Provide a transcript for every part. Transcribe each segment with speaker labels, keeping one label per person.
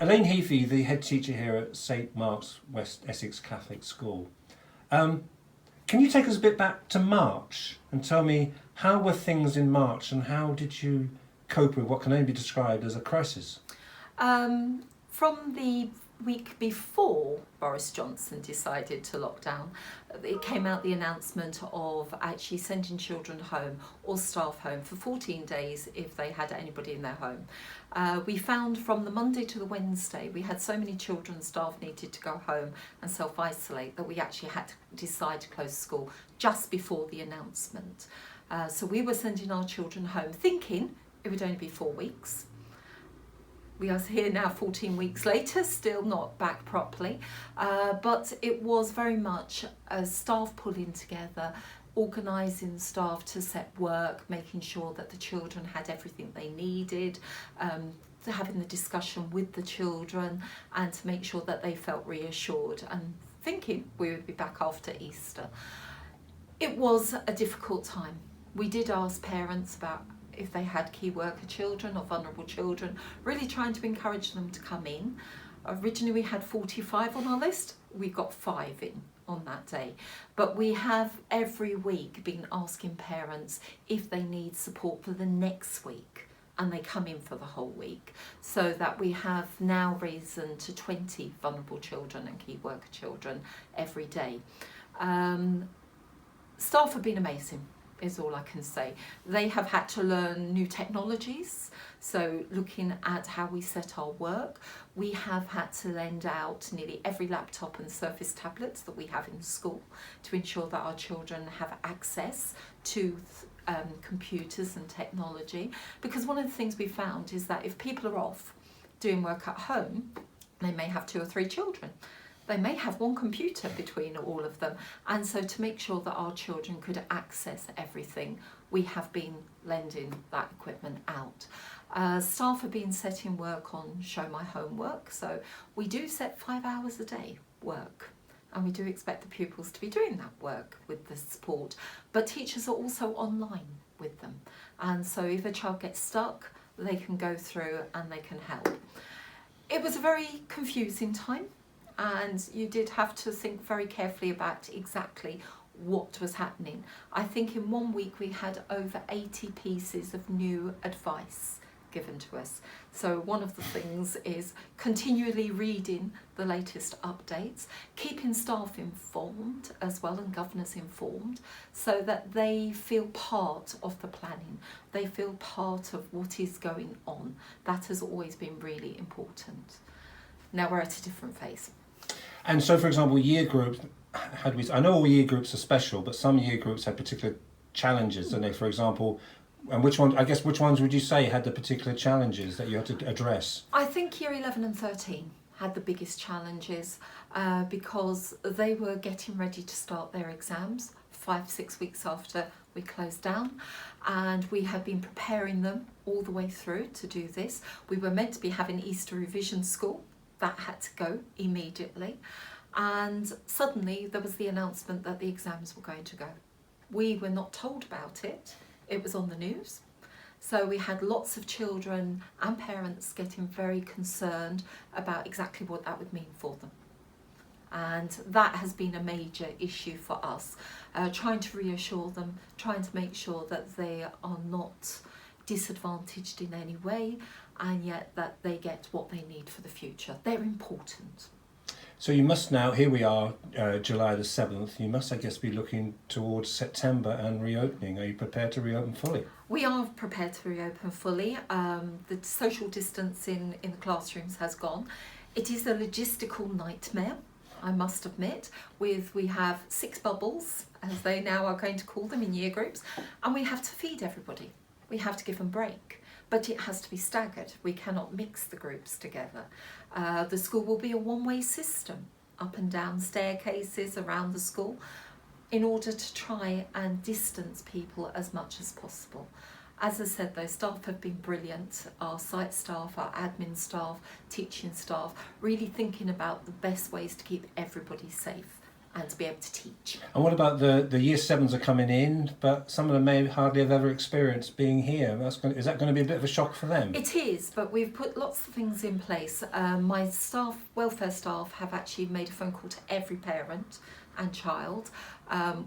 Speaker 1: Elaine Heafy, the head teacher here at St Mark's West Essex Catholic School. Can you take us a bit back to March and tell me how were things in March and how did you cope with what can only be described as a crisis?
Speaker 2: From the week before Boris Johnson decided to lock down, it came out the announcement of actually sending children home or staff home for 14 days if they had anybody in their home. We found from the Monday to the Wednesday we had so many children and staff needed to go home and self-isolate that we actually had to decide to close school just before the announcement. So we were sending our children home thinking it would only be 4 weeks. We are here now 14 weeks later, still not back properly, but it was very much staff pulling together, organising staff to set work, making sure that the children had everything they needed, having the discussion with the children and to make sure that they felt reassured and thinking we would be back after Easter. It was a difficult time. We did ask parents about if they had key worker children or vulnerable children, really trying to encourage them to come in. Originally we had 45 on our list, we got 5 in on that day. But we have every week been asking parents if they need support for the next week and they come in for the whole week, so that we have now risen to 20 vulnerable children and key worker children every day. Staff have been amazing, is all I can say. They have had to learn new technologies, so looking at how we set our work, we have had to lend out nearly every laptop and Surface tablets that we have in school to ensure that our children have access to computers and technology, because one of the things we found is that if people are off doing work at home, they may have 2 or 3 children. They may have 1 computer between all of them, and so to make sure that our children could access everything, we have been lending that equipment out. Staff have been setting work on Show My Homework, so we do set 5 hours a day work, and we do expect the pupils to be doing that work with the support, but teachers are also online with them, and so if a child gets stuck, they can go through and they can help. It was a very confusing time, and you did have to think very carefully about exactly what was happening. I think in 1 week we had over 80 pieces of new advice given to us. So one of the things is continually reading the latest updates, keeping staff informed as well and governors informed, so that they feel part of the planning, they feel part of what is going on. That has always been really important. Now we're at a different phase.
Speaker 1: And so, for example, year groups, I know all year groups are special, but some year groups had particular challenges, don't they? For example, and which ones would you say had the particular challenges that you had to address?
Speaker 2: I think year 11 and 13 had the biggest challenges because they were getting ready to start their exams 5-6 weeks after we closed down, and we had been preparing them all the way through to do this. We were meant to be having Easter revision school. That had to go immediately, and suddenly there was the announcement that the exams were going to go. We were not told about it, it was on the news, so we had lots of children and parents getting very concerned about exactly what that would mean for them, and that has been a major issue for us, trying to reassure them, trying to make sure that they are not disadvantaged in any way, and yet that they get what they need for the future. They're important.
Speaker 1: So you must now, here we are, July the 7th, you must, I guess, be looking towards September and reopening. Are you prepared to reopen fully?
Speaker 2: We are prepared to reopen fully. The social distancing in the classrooms has gone. It is a logistical nightmare, I must admit. We have 6 bubbles, as they now are going to call them in year groups, and we have to feed everybody. We have to give them break, but it has to be staggered. We cannot mix the groups together. The school will be a one-way system, up and down staircases around the school, in order to try and distance people as much as possible. As I said, though, staff have been brilliant. Our site staff, our admin staff, teaching staff, really thinking about the best ways to keep everybody safe and to be able to teach.
Speaker 1: And what about the year sevens are coming in, but some of them may hardly have ever experienced being here. Is that going to be a bit of a shock for them?
Speaker 2: It is, but we've put lots of things in place. My welfare staff have actually made a phone call to every parent and child.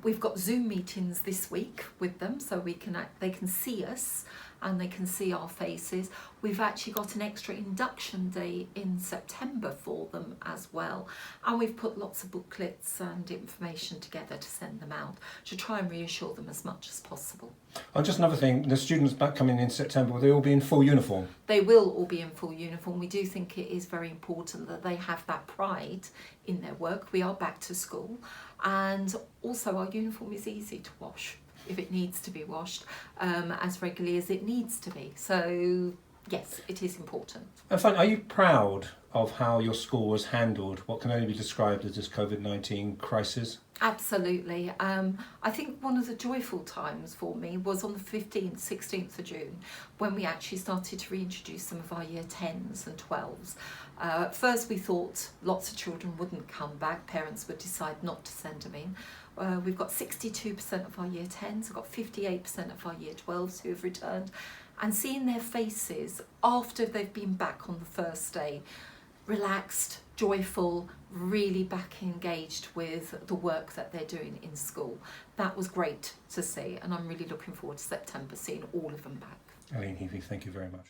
Speaker 2: We've got Zoom meetings this week with them, so they can see us and they can see our faces. We've actually got an extra induction day in September for them as well. And we've put lots of booklets and information together to send them out to try and reassure them as much as possible.
Speaker 1: Oh, just another thing, the students back coming in September, will they all be in full uniform?
Speaker 2: They will all be in full uniform. We do think it is very important that they have that pride in their work. We are back to school, and also our uniform is easy to wash if it needs to be washed as regularly as it needs to be. So yes, it is important.
Speaker 1: And finally, are you proud of how your school was handled what can only be described as this Covid-19 crisis?
Speaker 2: Absolutely. I think one of the joyful times for me was on the 15th, 16th of June, when we actually started to reintroduce some of our year 10s and 12s. At first we thought lots of children wouldn't come back, parents would decide not to send them in. We've got 62% of our year 10s, we've got 58% of our year 12s who have returned, and seeing their faces after they've been back on the first day, relaxed, joyful, really back engaged with the work that they're doing in school. That was great to see, and I'm really looking forward to September, seeing all of them back.
Speaker 1: Elaine Heavey, thank you very much.